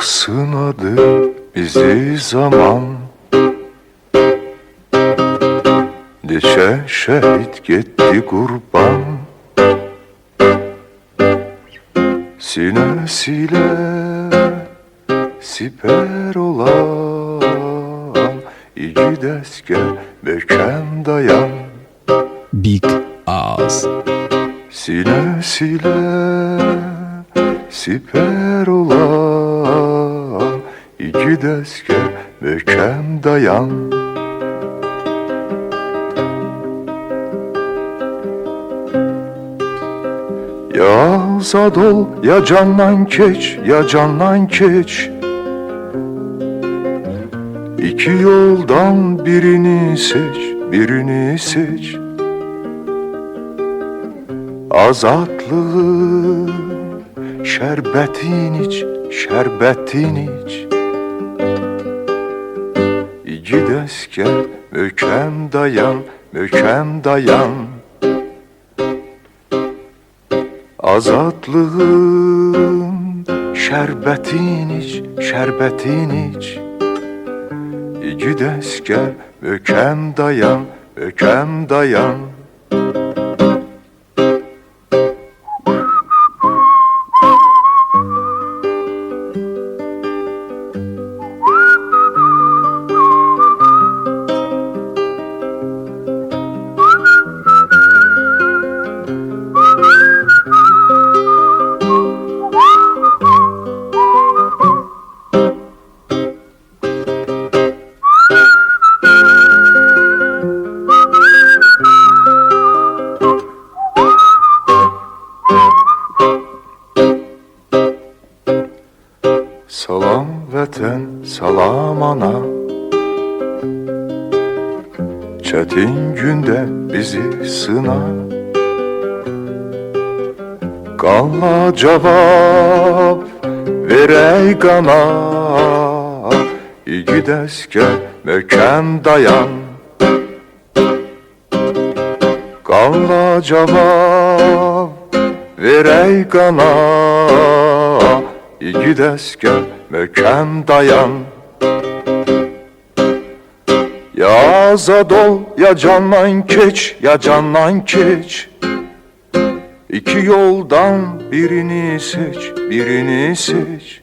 Çok sınadı bizi zaman, Neçe şehit gitti kurban. Sinesiyle siper olan İgid esker möhkem dayan. Big Ağız. Sinesiyle siper olan İgid esker möhkem dayan. Ya azad ol, ya candan keç, ya candan keç. İki yoldan birini seç, birini seç. Azatlığın şerbetin iç, şerbetin iç. İgid esker möhkem dayan, möhkem dayan. Azatlığın şerbetin iç, şerbetin iç. İgid esker möhkem dayan, möhkem dayan. Salam vətən, salam ana. Çətin gündə bizi sına. Qanla cavab verək qana. İgid əskər möhkəm dayan. Qanla cavab verək qana. İgid əskər möhkəm dayan. Ya azad ol, ya candan keç, ya candan keç. İki yoldan birini seç, birini seç.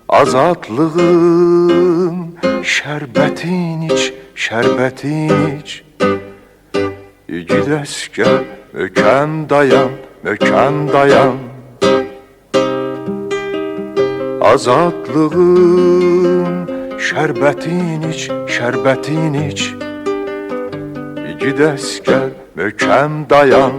Azadlığın şerbetin iç, şerbetin iç. İgid əskər möhkəm dayan, möhkəm dayan. Azadlığın şerbetin iç, şerbetin iç. İgid əskər möhkəm dayan.